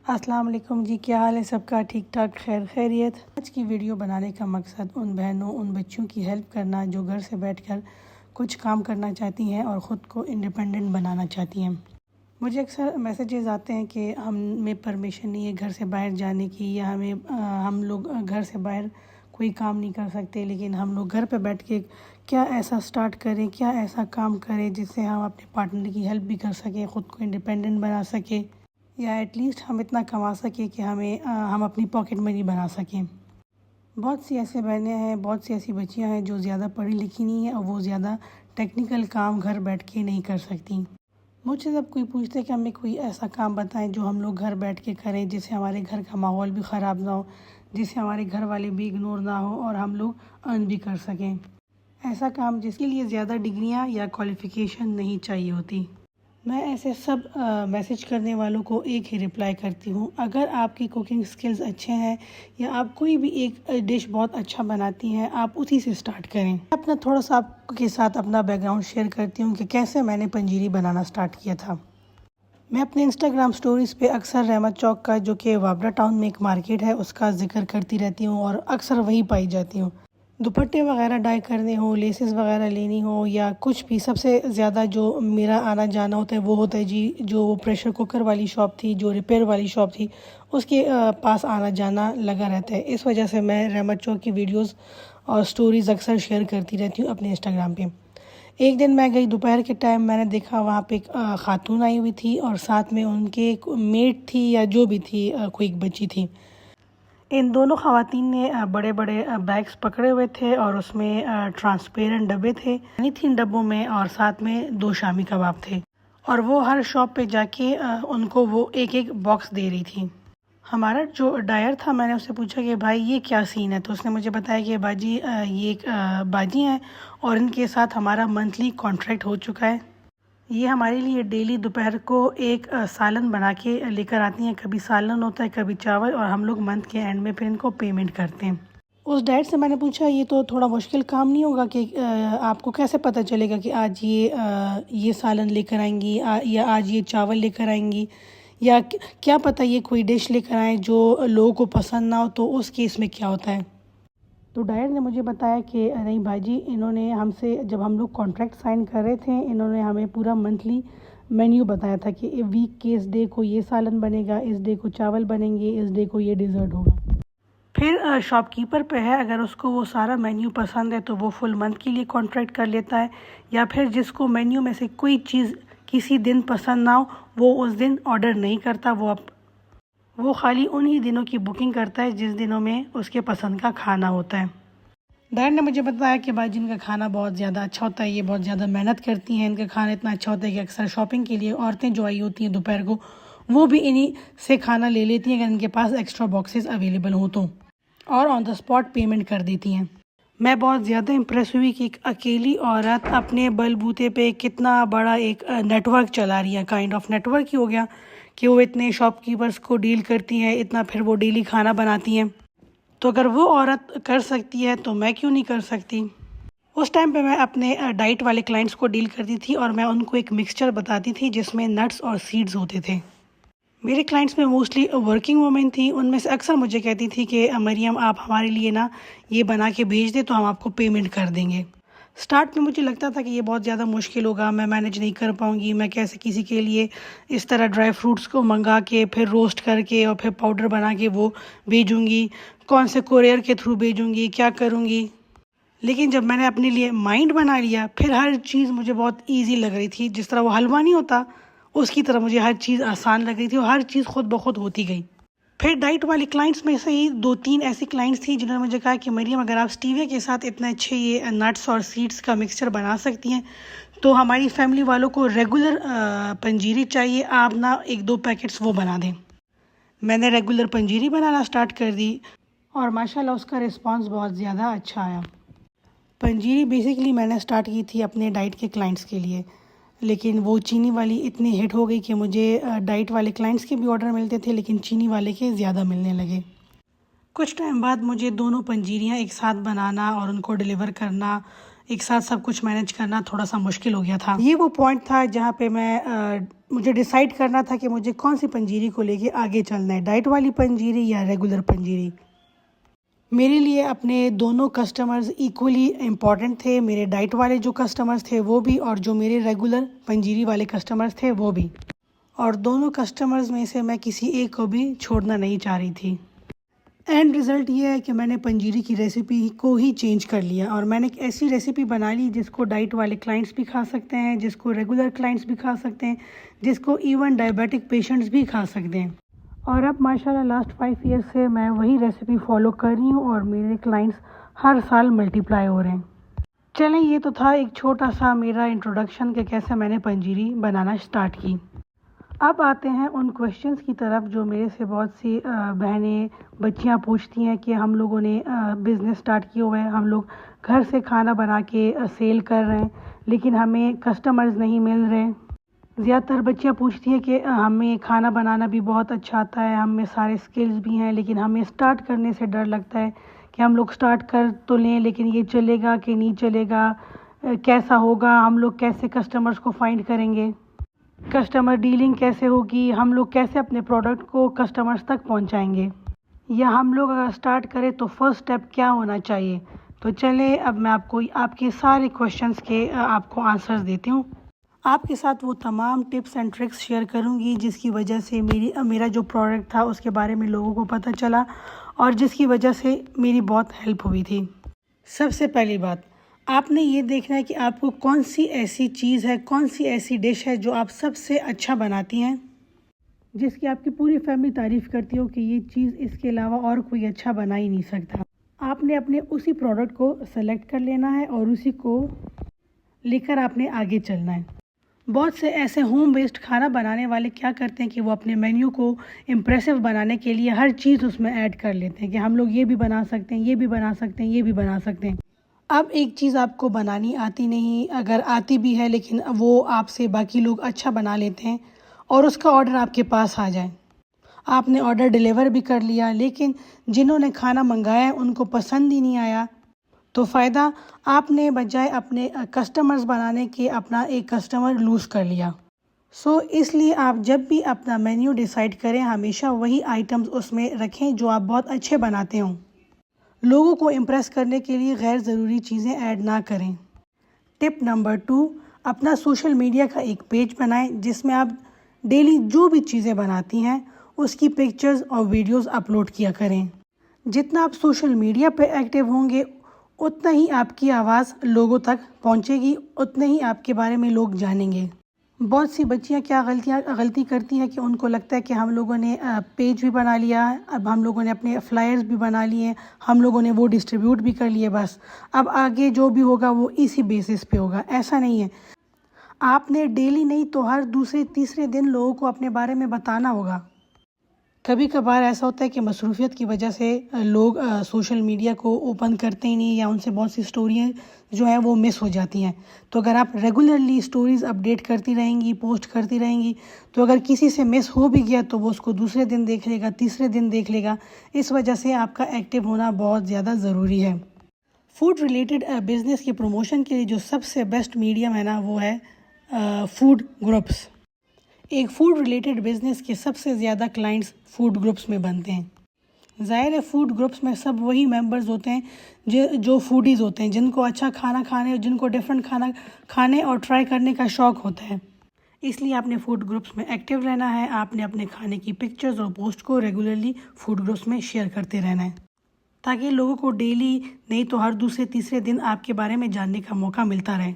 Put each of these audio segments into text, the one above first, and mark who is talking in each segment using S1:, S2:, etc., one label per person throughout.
S1: अस्सलाम वालेकुम जी, क्या हाल है सबका? ठीक ठाक, खैर खैरियत। आज की वीडियो बनाने का मकसद उन बहनों, उन बच्चों की हेल्प करना जो घर से बैठकर कुछ काम करना चाहती हैं और ख़ुद को इंडिपेंडेंट बनाना चाहती हैं। मुझे अक्सर मैसेजेस आते हैं कि हमें परमिशन नहीं है घर से बाहर जाने की, या हम लोग घर से बाहर कोई काम नहीं कर सकते, लेकिन हम लोग घर पे बैठ के क्या ऐसा स्टार्ट करें, क्या ऐसा काम करें जिससे हम अपने पार्टनर की हेल्प भी कर सकें, ख़ुद को इंडिपेंडेंट बना सकें, या एटलीस्ट हम इतना कमा सकें कि हम अपनी पॉकेट मनी बना सकें। बहुत सी ऐसे बहनें हैं, बहुत सी ऐसी बच्चियां हैं जो ज़्यादा पढ़ी लिखी नहीं है और वो ज़्यादा टेक्निकल काम घर बैठ के नहीं कर सकती। मुझसे जब कोई पूछते कि हमें कोई ऐसा काम बताएं जो हम लोग घर बैठ के करें, जिससे हमारे घर का माहौल भी ख़राब ना हो, जिससे हमारे घर वाले भी इग्नोर ना हो और हम लोग अर्न भी कर सकें। ऐसा काम जिसके लिए ज़्यादा डिग्रियां या क्वालिफ़िकेशन नहीं चाहिए होती। मैं ऐसे सब मैसेज करने वालों को एक ही रिप्लाई करती हूँ, अगर आपकी कुकिंग स्किल्स अच्छे हैं या आप कोई भी एक डिश बहुत अच्छा बनाती हैं, आप उसी से स्टार्ट करें। मैं अपना थोड़ा सा आपके साथ अपना बैकग्राउंड शेयर करती हूँ कि कैसे मैंने पंजीरी बनाना स्टार्ट किया था। मैं अपने इंस्टाग्राम स्टोरीज़ पे अक्सर रहमत चौक का, जो कि वाबरा टाउन में एक मार्केट है, उसका जिक्र करती रहती हूँ और अक्सर वहीं पाई जाती हूँ। दुपट्टे वगैरह डाई करने हो, लेसेस वगैरह लेनी हो या कुछ भी, सबसे ज़्यादा जो मेरा आना जाना होता है वो होता है जी, जो प्रेशर कुकर वाली शॉप थी, जो रिपेयर वाली शॉप थी, उसके पास आना जाना लगा रहता है। इस वजह से मैं रहमत चौक की वीडियोस और स्टोरीज़ अक्सर शेयर करती रहती हूँ अपने इंस्टाग्राम पे। एक दिन मैं गई दोपहर के टाइम, मैंने देखा वहाँ पे एक खातून आई हुई थी और साथ में उनके एक मेड थी या जो भी थी, कोई एक बच्ची थी। इन दोनों ख़वातीन ने बड़े बड़े बैग्स पकड़े हुए थे और उसमें ट्रांसपेरेंट डब्बे थे, पानी थी इन डब्बों में, और साथ में 2 शामी कबाब थे। और वो हर शॉप पे जाके उनको वो एक एक बॉक्स दे रही थी। हमारा जो डायर था, मैंने उससे पूछा कि भाई ये क्या सीन है, तो उसने मुझे बताया कि बाजी ये एक बाजी हैं और इनके साथ हमारा मंथली कॉन्ट्रैक्ट हो चुका है। ये हमारे लिए डेली दोपहर को एक सालन बना के लेकर आती हैं। कभी सालन होता है, कभी चावल, और हम लोग मंथ के एंड में फिर इनको पेमेंट करते हैं। उस डैड से मैंने पूछा, ये तो थोड़ा मुश्किल काम नहीं होगा कि आपको कैसे पता चलेगा कि आज ये सालन लेकर आएंगी या आज ये चावल लेकर आएंगी, या क्या पता ये कोई डिश लेकर आएँ जो लोगों को पसंद ना हो, तो उस केस में क्या होता है। तो डायर ने मुझे बताया कि नहीं भाईजी, इन्होंने हमसे, जब हम लोग कॉन्ट्रैक्ट साइन कर रहे थे, इन्होंने हमें पूरा मंथली मेन्यू बताया था कि वीक के इस डे को ये सालन बनेगा, इस डे को चावल बनेंगे, इस डे को ये डिज़र्ट होगा। फिर शॉपकीपर पे है, अगर उसको वो सारा मेन्यू पसंद है तो वो फुल मंथ के लिए कॉन्ट्रैक्ट कर लेता है, या फिर जिसको मेन्यू में से कोई चीज़ किसी दिन पसंद ना हो, वो उस दिन ऑर्डर नहीं करता, वो खाली उन्हीं दिनों की बुकिंग करता है जिस दिनों में उसके पसंद का खाना होता है। डैड ने मुझे बताया कि बाजी इनका खाना बहुत ज़्यादा अच्छा होता है, ये बहुत ज़्यादा मेहनत करती हैं, इनका खाना इतना अच्छा होता है कि अक्सर शॉपिंग के लिए औरतें जो आई होती हैं दोपहर को, वो भी इन्हीं से खाना ले लेती हैं अगर इनके पास एक्स्ट्रा बॉक्सेस अवेलेबल हो तो, और ऑन द स्पॉट पेमेंट कर देती हैं। मैं बहुत ज़्यादा इम्प्रेस हुई कि एक अकेली औरत अपने बलबूते पे कितना बड़ा एक नेटवर्क चला रही है, काइंड ऑफ नेटवर्क ही हो गया कि वो इतने शॉपकीपर्स को डील करती हैं, इतना फिर वो डेली खाना बनाती हैं। तो अगर वो औरत कर सकती है तो मैं क्यों नहीं कर सकती। उस टाइम पे मैं अपने डाइट वाले क्लाइंट्स को डील करती थी और मैं उनको एक मिक्सचर बताती थी जिसमें नट्स और सीड्स होते थे। मेरे क्लाइंट्स में मोस्टली वर्किंग वुमेन थी, उनमें से अक्सर मुझे कहती थी कि मरियम, आप हमारे लिए ना ये बना के भेज दे तो हम आपको पेमेंट कर देंगे। स्टार्ट में मुझे लगता था कि ये बहुत ज़्यादा मुश्किल होगा, मैं मैनेज नहीं कर पाऊँगी, मैं कैसे किसी के लिए इस तरह ड्राई फ्रूट्स को मंगा के फिर रोस्ट करके और फिर पाउडर बना के वो भेजूँगी, कौन से कोरियर के थ्रू भेजूँगी, क्या करूँगी। लेकिन जब मैंने अपने लिए माइंड बना लिया, फिर हर चीज़ मुझे बहुत ईजी लग रही थी। जिस तरह वो हलवा नहीं होता, उसकी तरह मुझे हर चीज़ आसान लग रही थी और हर चीज़ खुद ब खुद होती गई। फिर डाइट वाले क्लाइंट्स में से ही 2-3 ऐसी क्लाइंट्स थी जिन्होंने मुझे कहा कि मरियम, अगर आप स्टीविया के साथ इतने अच्छे ये नट्स और सीड्स का मिक्सचर बना सकती हैं तो हमारी फैमिली वालों को रेगुलर पंजीरी चाहिए, आप ना 1-2 पैकेट्स वो बना दें। मैंने रेगुलर पंजीरी बनाना स्टार्ट कर दी और माशाल्लाह उसका रिस्पांस बहुत ज़्यादा अच्छा आया। पंजीरी बेसिकली मैंने स्टार्ट की थी अपने डाइट के क्लाइंट्स के लिए, लेकिन वो चीनी वाली इतनी हिट हो गई कि मुझे डाइट वाले क्लाइंट्स के भी ऑर्डर मिलते थे, लेकिन चीनी वाले के ज़्यादा मिलने लगे। कुछ टाइम बाद मुझे दोनों पंजीरियाँ एक साथ बनाना और उनको डिलीवर करना एक साथ सब कुछ मैनेज करना थोड़ा सा मुश्किल हो गया था। ये वो पॉइंट था जहाँ पे मुझे डिसाइड करना था कि मुझे कौन सी पंजीरी को लेके आगे चलना है, डाइट वाली पंजीरी या रेगुलर पंजीरी। मेरे लिए अपने दोनों कस्टमर्स इक्वली इम्पॉर्टेंट थे, मेरे डाइट वाले जो कस्टमर्स थे वो भी, और जो मेरे रेगुलर पंजीरी वाले कस्टमर्स थे वो भी। और दोनों कस्टमर्स में से मैं किसी एक को भी छोड़ना नहीं चाह रही थी। एंड रिज़ल्ट ये है कि मैंने पंजीरी की रेसिपी को ही चेंज कर लिया और मैंने एक ऐसी रेसिपी बना ली जिसको डाइट वाले क्लाइंट्स भी खा सकते हैं, जिसको रेगुलर क्लाइंट्स भी खा सकते हैं, जिसको इवन डायबिटिक पेशेंट्स भी खा सकते हैं। और अब माशाल्लाह लास्ट 5 ईयर्स से मैं वही रेसिपी फॉलो कर रही हूँ और मेरे क्लाइंट्स हर साल मल्टीप्लाई हो रहे हैं। चलें, ये तो था एक छोटा सा मेरा इंट्रोडक्शन कि कैसे मैंने पंजीरी बनाना स्टार्ट की। अब आते हैं उन क्वेश्चंस की तरफ जो मेरे से बहुत सी बहनें बच्चियां पूछती हैं कि हम लोगों ने बिज़नेस स्टार्ट किया हुआ है, हम लोग घर से खाना बना के सेल कर रहे हैं लेकिन हमें कस्टमर्स नहीं मिल रहे। ज़्यादातर बच्चियां पूछती हैं कि हमें खाना बनाना भी बहुत अच्छा आता है, हम में सारे स्किल्स भी हैं, लेकिन हमें स्टार्ट करने से डर लगता है कि हम लोग स्टार्ट कर तो लें लेकिन ये चलेगा कि नहीं चलेगा, कैसा होगा, हम लोग कैसे कस्टमर्स को फाइंड करेंगे, कस्टमर डीलिंग कैसे होगी, हम लोग कैसे अपने प्रोडक्ट को कस्टमर्स तक पहुंचाएंगे, या हम लोग अगर स्टार्ट करें तो फर्स्ट स्टेप क्या होना चाहिए। तो चले अब मैं आपको आपके सारे क्वेश्चंस के आपको आंसर्स देती हूँ। आपके साथ वो तमाम टिप्स एंड ट्रिक्स शेयर करूँगी जिसकी वजह से मेरा जो प्रोडक्ट था उसके बारे में लोगों को पता चला और जिसकी वजह से मेरी बहुत हेल्प हुई थी। सबसे पहली बात, आपने ये देखना है कि आपको कौन सी ऐसी चीज़ है, कौन सी ऐसी डिश है जो आप सबसे अच्छा बनाती हैं, जिसकी आपकी पूरी फैमिली तारीफ़ करती हो कि ये चीज़ इसके अलावा और कोई अच्छा बना ही नहीं सकता। आपने अपने उसी प्रोडक्ट को सेलेक्ट कर लेना है और उसी को लेकर आपने आगे चलना है। बहुत से ऐसे होम बेस्ड खाना बनाने वाले क्या करते हैं कि वो अपने मेन्यू को इम्प्रेसिव बनाने के लिए हर चीज़ उसमें ऐड कर लेते हैं कि हम लोग ये भी बना सकते हैं, ये भी बना सकते हैं, ये भी बना सकते हैं। अब एक चीज़ आपको बनानी आती नहीं, अगर आती भी है लेकिन वो आपसे बाकी लोग अच्छा बना लेते हैं और उसका ऑर्डर आपके पास आ जाए, आपने ऑर्डर डिलीवर भी कर लिया लेकिन जिन्होंने खाना मंगाया उनको पसंद ही नहीं आया, तो फ़ायदा आपने बजाय अपने कस्टमर्स बनाने के अपना एक कस्टमर लूज़ कर लिया। इसलिए आप जब भी अपना मेन्यू डिसाइड करें हमेशा वही आइटम्स उसमें रखें जो आप बहुत अच्छे बनाते हों। लोगों को इम्प्रेस करने के लिए गैर ज़रूरी चीज़ें ऐड ना करें। टिप नंबर 2, अपना सोशल मीडिया का एक पेज बनाएं जिसमें आप डेली जो भी चीज़ें बनाती हैं उसकी पिक्चर्स और वीडियोस अपलोड किया करें। जितना आप सोशल मीडिया पे एक्टिव होंगे उतना ही आपकी आवाज़ लोगों तक पहुंचेगी, उतने ही आपके बारे में लोग जानेंगे। बहुत सी बच्चियां क्या गलती करती हैं कि उनको लगता है कि हम लोगों ने पेज भी बना लिया, अब हम लोगों ने अपने फ्लायर्स भी बना लिए, हम लोगों ने वो डिस्ट्रीब्यूट भी कर लिए, बस अब आगे जो भी होगा वो इसी बेसिस पे होगा। ऐसा नहीं है, आपने डेली नहीं तो हर दूसरे तीसरे दिन लोगों को अपने बारे में बताना होगा। कभी कभार ऐसा होता है कि मसरूफियत की वजह से लोग सोशल मीडिया को ओपन करते ही नहीं या उनसे बहुत सी स्टोरियाँ जो है वो मिस हो जाती हैं। तो अगर आप रेगुलरली स्टोरीज़ अपडेट करती रहेंगी, पोस्ट करती रहेंगी, तो अगर किसी से मिस हो भी गया तो वो उसको दूसरे दिन देख लेगा, तीसरे दिन देख लेगा। इस वजह से आपका एक्टिव होना बहुत ज़्यादा ज़रूरी है। फूड रिलेटेड बिज़नेस के प्रमोशन के लिए जो सबसे बेस्ट मीडियम है ना वो है फूड ग्रुप्स। एक फूड रिलेटेड बिज़नेस के सबसे ज़्यादा क्लाइंट्स फूड ग्रुप्स में बनते हैं। ज़ाहिर है फूड ग्रुप्स में सब वही मेंबर्स होते हैं जो फूडीज़ होते हैं, जिनको अच्छा खाना खाने और जिनको डिफरेंट खाना खाने और ट्राई करने का शौक़ होता है। इसलिए आपने फूड ग्रुप्स में एक्टिव रहना है, आपने अपने खाने की पिक्चर्स और पोस्ट को रेगुलरली फूड ग्रुप्स में शेयर करते रहना है ताकि लोगों को डेली नहीं तो हर दूसरे तीसरे दिन आपके बारे में जानने का मौका मिलता रहे।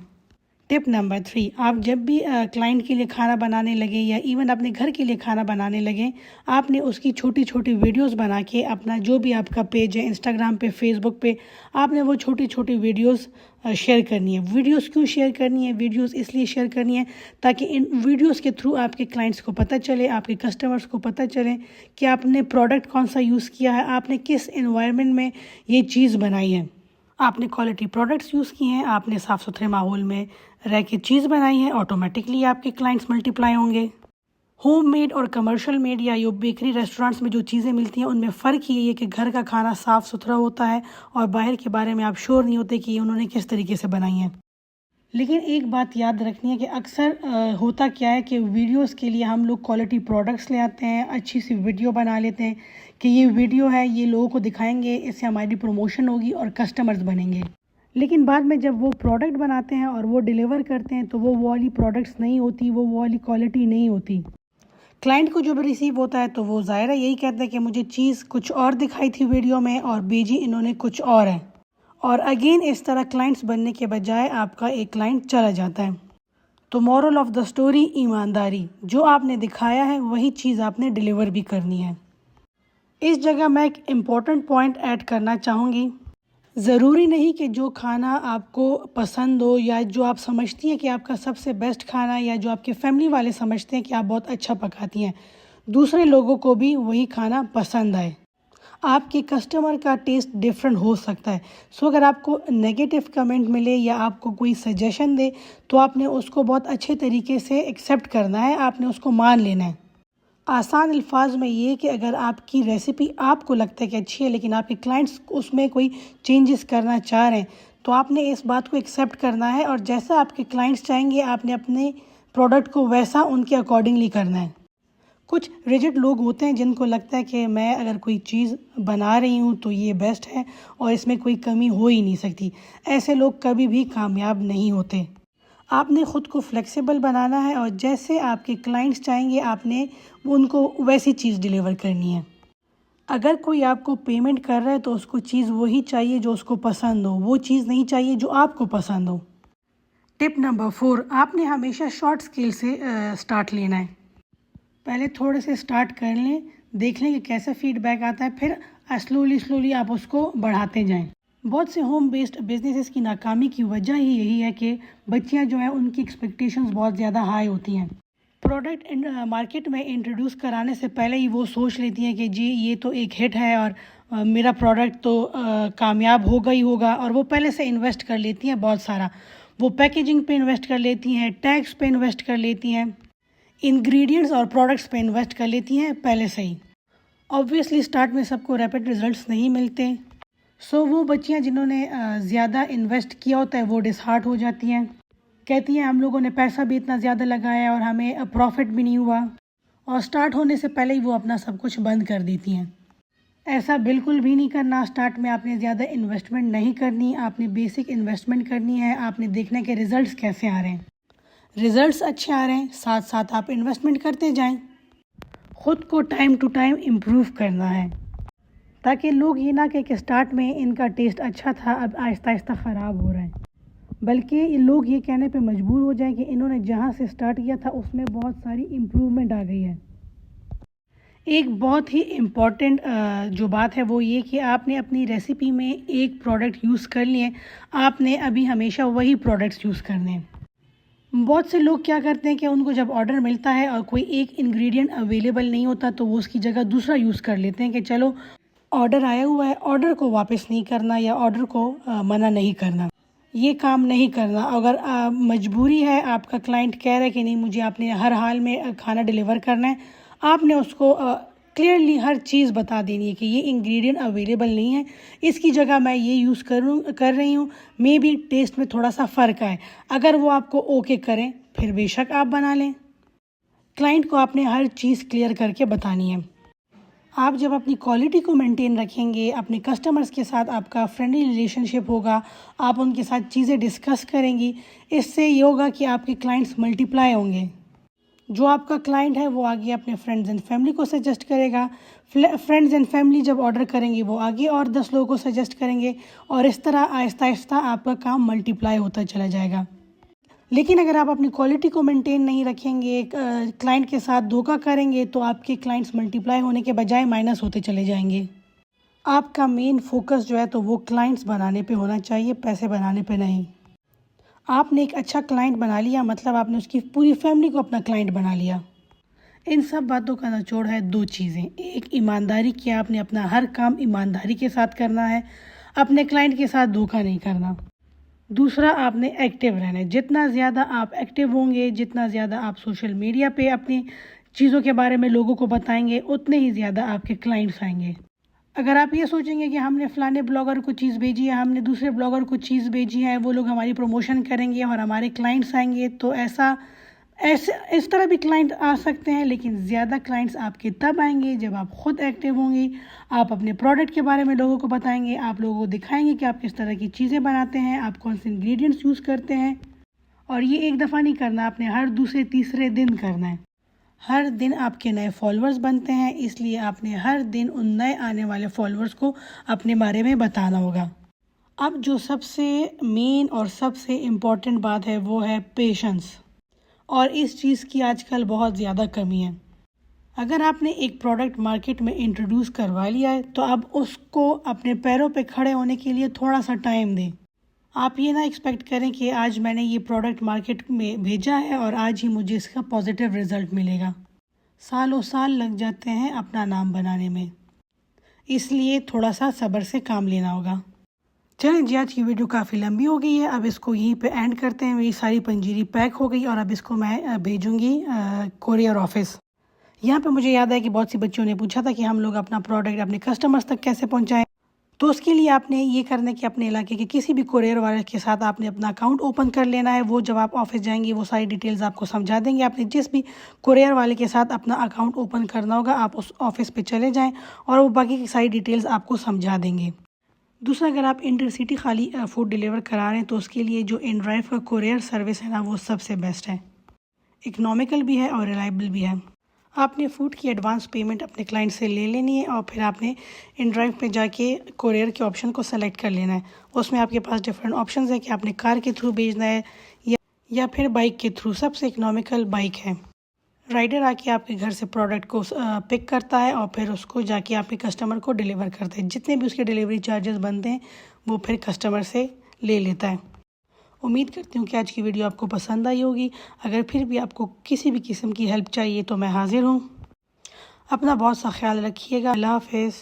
S1: टिप नंबर 3, आप जब भी क्लाइंट के लिए खाना बनाने लगे या इवन अपने घर के लिए खाना बनाने लगे, आपने उसकी छोटी छोटी वीडियोस बना के अपना जो भी आपका पेज है इंस्टाग्राम पे, फेसबुक पे, आपने वो छोटी छोटी वीडियोस शेयर करनी है। वीडियोस क्यों शेयर करनी है? वीडियोस इसलिए शेयर करनी है ताकि इन वीडियोस के थ्रू आपके क्लाइंट्स को पता चले, आपके कस्टमर्स को पता चले कि आपने प्रोडक्ट कौन सा यूज़ किया है, आपने किस एनवायरनमेंट में ये चीज़ बनाई है, आपने क्वालिटी प्रोडक्ट्स यूज़ किए हैं, आपने साफ़ सुथरे माहौल में रह के चीज़ बनाई है। ऑटोमेटिकली आपके क्लाइंट्स मल्टीप्लाई होंगे। होम मेड और कमर्शियल मेड या यो बेकरी रेस्टोरेंट्स में जो चीज़ें मिलती हैं उनमें फ़र्क ही यही है कि घर का खाना साफ़ सुथरा होता है और बाहर के बारे में आप श्योर नहीं होते कि उन्होंने किस तरीके से बनाई हैं। लेकिन एक बात याद रखनी है कि अक्सर होता क्या है कि वीडियोस के लिए हम लोग क्वालिटी प्रोडक्ट्स ले आते हैं, अच्छी सी वीडियो बना लेते हैं कि ये वीडियो है, ये लोगों को दिखाएंगे, इससे हमारी प्रमोशन होगी और कस्टमर्स बनेंगे। लेकिन बाद में जब वो प्रोडक्ट बनाते हैं और वो डिलीवर करते हैं तो वो वाली प्रोडक्ट्स नहीं होती, वो वाली क्वालिटी नहीं होती। क्लाइंट को जब रिसीव होता है तो वो ज़ाहिर है यही कहता है कि मुझे चीज़ कुछ और दिखाई थी वीडियो में और भेजी इन्होंने कुछ और है। और अगेन इस तरह क्लाइंट्स बनने के बजाय आपका एक क्लाइंट चला जाता है। तो मोरल ऑफ़ द स्टोरी ईमानदारी, जो आपने दिखाया है वही चीज़ आपने डिलीवर भी करनी है। इस जगह मैं एक इम्पॉर्टेंट पॉइंट ऐड करना चाहूँगी। ज़रूरी नहीं कि जो खाना आपको पसंद हो या जो आप समझती हैं कि आपका सबसे बेस्ट खाना या जो आपके फैमिली वाले समझते हैं कि आप बहुत अच्छा पकाती हैं, दूसरे लोगों को भी वही खाना पसंद आए। आपके कस्टमर का टेस्ट डिफरेंट हो सकता है। सो अगर आपको नेगेटिव कमेंट मिले या आपको कोई सजेशन दे तो आपने उसको बहुत अच्छे तरीके से एक्सेप्ट करना है, आपने उसको मान लेना है। आसान अल्फाज में ये कि अगर आपकी रेसिपी आपको लगता है कि अच्छी है लेकिन आपके क्लाइंट्स उसमें कोई चेंजेस करना चाह रहे हैं तो आपने इस बात को एक्सेप्ट करना है और जैसा आपके क्लाइंट्स चाहेंगे आपने अपने प्रोडक्ट को वैसा उनके अकॉर्डिंगली करना है। कुछ रिजिड लोग होते हैं जिनको लगता है कि मैं अगर कोई चीज़ बना रही हूँ तो ये बेस्ट है और इसमें कोई कमी हो ही नहीं सकती। ऐसे लोग कभी भी कामयाब नहीं होते। आपने ख़ुद को फ्लेक्सिबल बनाना है और जैसे आपके क्लाइंट्स चाहेंगे आपने उनको वैसी चीज़ डिलीवर करनी है। अगर कोई आपको पेमेंट कर रहा है तो उसको चीज़ वही चाहिए जो उसको पसंद हो, वो चीज़ नहीं चाहिए जो आपको पसंद हो। टिप नंबर 4, आपने हमेशा शॉर्ट स्केल से स्टार्ट लेना है। पहले थोड़े से स्टार्ट कर लें, देख लें कि कैसा फीडबैक आता है, फिर स्लोली आप उसको बढ़ाते जाएं। बहुत से होम बेस्ड बिजनेसेस की नाकामी की वजह ही यही है कि बच्चियां जो हैं उनकी एक्सपेक्टेशंस बहुत ज़्यादा हाई होती हैं। प्रोडक्ट मार्केट में इंट्रोड्यूस कराने से पहले ही वो सोच लेती हैं कि जी ये तो एक हिट है और मेरा प्रोडक्ट तो कामयाब होगा ही होगा, और वो पहले से इन्वेस्ट कर लेती हैं बहुत सारा। वो पैकेजिंग पे इन्वेस्ट कर लेती हैं, टैग्स पे इन्वेस्ट कर लेती हैं, इंग्रेडिएंट्स और प्रोडक्ट्स पे इन्वेस्ट कर लेती हैं पहले से ही। ऑब्वियसली स्टार्ट में सबको रैपिड रिजल्ट्स नहीं मिलते। सो वो बच्चियां जिन्होंने ज़्यादा इन्वेस्ट किया होता है वो डिसहार्ट हो जाती हैं, कहती हैं हम लोगों ने पैसा भी इतना ज़्यादा लगाया और हमें प्रॉफिट भी नहीं हुआ, और स्टार्ट होने से पहले ही वो अपना सब कुछ बंद कर देती हैं। ऐसा बिल्कुल भी नहीं करना। स्टार्ट में आपने ज़्यादा इन्वेस्टमेंट नहीं करनी, आपने बेसिक इन्वेस्टमेंट करनी है। आपने देखना कि रिज़ल्ट्स कैसे आ रहे हैं। रिज़ल्ट्स अच्छे आ रहे हैं, साथ साथ आप इन्वेस्टमेंट करते जाएं। ख़ुद को टाइम टू टाइम इम्प्रूव करना है ताकि लोग ये ना कहें कि स्टार्ट में इनका टेस्ट अच्छा था अब आहिस्ता आहिस्ता ख़राब हो रहा है, बल्कि लोग ये कहने पे मजबूर हो जाएं कि इन्होंने जहाँ से स्टार्ट किया था उसमें बहुत सारी इम्प्रूवमेंट आ गई है। एक बहुत ही इम्पॉर्टेंट जो बात है वो ये कि आपने अपनी रेसिपी में एक प्रोडक्ट यूज़ कर लिए, आपने अभी हमेशा वही प्रोडक्ट्स यूज़ करने हैं। बहुत से लोग क्या करते हैं कि उनको जब ऑर्डर मिलता है और कोई एक इंग्रेडिएंट अवेलेबल नहीं होता तो वो उसकी जगह दूसरा यूज़ कर लेते हैं कि चलो ऑर्डर आया हुआ है, ऑर्डर को वापस नहीं करना या ऑर्डर को मना नहीं करना, ये काम नहीं करना। अगर मजबूरी है, आपका क्लाइंट कह रहा है कि नहीं मुझे आपने हर हाल में खाना डिलीवर करना है, आपने उसको क्लियरली हर चीज़ बता देनी है कि ये इंग्रेडिएंट अवेलेबल नहीं है, इसकी जगह मैं ये यूज़ कर रही हूँ, मे बी टेस्ट में थोड़ा सा फ़र्क आए। अगर वो आपको ओके करें फिर बेशक आप बना लें। क्लाइंट को आपने हर चीज़ क्लियर करके बतानी है। आप जब अपनी क्वालिटी को मेंटेन रखेंगे, अपने कस्टमर्स के साथ आपका फ्रेंडली रिलेशनशिप होगा, आप उनके साथ चीज़ें डिस्कस करेंगी, इससे ये होगा कि आपके क्लाइंट्स मल्टीप्लाई होंगे। जो आपका क्लाइंट है वो आगे अपने फ्रेंड्स एंड फैमिली को सजेस्ट करेगा, फ्रेंड्स एंड फैमिली जब ऑर्डर करेंगे वो आगे और 10 लोगों को सजेस्ट करेंगे, और इस तरह आहिस्ता आहिस्ता आपका काम मल्टीप्लाई होता चला जाएगा। लेकिन अगर आप अपनी क्वालिटी को मेंटेन नहीं रखेंगे, क्लाइंट के साथ धोखा करेंगे, तो आपके क्लाइंट्स मल्टीप्लाई होने के बजाय माइनस होते चले जाएंगे। आपका मेन फोकस जो है तो वो क्लाइंट्स बनाने पे होना चाहिए, पैसे बनाने पे नहीं। आपने एक अच्छा क्लाइंट बना लिया मतलब आपने उसकी पूरी फैमिली को अपना क्लाइंट बना लिया। इन सब बातों का निचोड़ है दो चीज़ें। एक, ईमानदारी की, आपने अपना हर काम ईमानदारी के साथ करना है, अपने क्लाइंट के साथ धोखा नहीं करना। दूसरा, आपने एक्टिव रहना है। जितना ज़्यादा आप एक्टिव होंगे, जितना ज़्यादा आप सोशल मीडिया पे अपनी चीज़ों के बारे में लोगों को बताएंगे, उतने ही ज़्यादा आपके क्लाइंट्स आएंगे। अगर आप ये सोचेंगे कि हमने फ़लाने ब्लॉगर को चीज़ भेजी है, हमने दूसरे ब्लॉगर को चीज़ भेजी है, वो लोग हमारी प्रमोशन करेंगे और हमारे क्लाइंट्स आएंगे, तो ऐसे इस तरह भी क्लाइंट आ सकते हैं। लेकिन ज़्यादा क्लाइंट्स आपके तब आएंगे जब आप ख़ुद एक्टिव होंगे, आप अपने प्रोडक्ट के बारे में लोगों को बताएंगे, आप लोगों को दिखाएंगे कि आप किस तरह की चीज़ें बनाते हैं, आप कौन से इंग्रेडिएंट्स यूज़ करते हैं। और ये एक दफ़ा नहीं करना, आपने हर दूसरे तीसरे दिन करना है। हर दिन आपके नए फॉलोअर्स बनते हैं, इसलिए आपने हर दिन उन नए आने वाले फॉलोअर्स को अपने बारे में बताना होगा। अब जो सबसे मेन और सबसे इम्पॉर्टेंट बात है वो है पेशेंस, और इस चीज़ की आजकल बहुत ज़्यादा कमी है। अगर आपने एक प्रोडक्ट मार्केट में इंट्रोड्यूस करवा लिया है तो अब उसको अपने पैरों पे खड़े होने के लिए थोड़ा सा टाइम दें। आप ये ना एक्सपेक्ट करें कि आज मैंने ये प्रोडक्ट मार्केट में भेजा है और आज ही मुझे इसका पॉजिटिव रिज़ल्ट मिलेगा। सालों साल लग जाते हैं अपना नाम बनाने में, इसलिए थोड़ा सा सब्र से काम लेना होगा। चलें जी, आज की वीडियो काफ़ी लंबी हो गई है, अब इसको यहीं पे एंड करते हैं। मेरी सारी पंजीरी पैक हो गई और अब इसको मैं भेजूँगी कोरियर ऑफिस। यहाँ पे मुझे याद है कि बहुत सी बच्चियों ने पूछा था कि हम लोग अपना प्रोडक्ट अपने कस्टमर्स तक कैसे पहुँचाएँ। तो उसके लिए आपने ये करना है कि अपने इलाके के किसी भी कोरियर वाले के साथ आपने अपना अकाउंट ओपन कर लेना है। वो जब आप ऑफिस जाएंगे वो सारी डिटेल्स आपको समझा देंगे। आपने जिस भी कोरियर वाले के साथ अपना अकाउंट ओपन करना होगा, आप उस ऑफिस पे चले जाएं और वो बाकी की सारी डिटेल्स आपको समझा देंगे। दूसरा, अगर आप इंटरसिटी खाली फूड डिलीवर करा रहे हैं तो उसके लिए जो इनड्राइव का कोरियर सर्विस है ना, वो सबसे बेस्ट है, इकनॉमिकल भी है और रिलायबल भी है। आपने फ़ूड की एडवांस पेमेंट अपने क्लाइंट से ले लेनी है और फिर आपने इनड्राइव पे जाके कोरियर के ऑप्शन को सेलेक्ट कर लेना है। उसमें आपके पास डिफरेंट ऑप्शंस है कि आपने कार के थ्रू भेजना है या फिर बाइक के थ्रू। सबसे इकनॉमिकल बाइक है। राइडर आके आपके घर से प्रोडक्ट को पिक करता है और फिर उसको जाके आपके कस्टमर को डिलीवर करता है। जितने भी उसके डिलीवरी चार्जेस बनते हैं वो फिर कस्टमर से ले लेता है। उम्मीद करती हूँ कि आज की वीडियो आपको पसंद आई होगी। अगर फिर भी आपको किसी भी किस्म की हेल्प चाहिए तो मैं हाज़िर हूँ। अपना बहुत सा ख्याल रखिएगा। अल्लाह हाफ़िज़।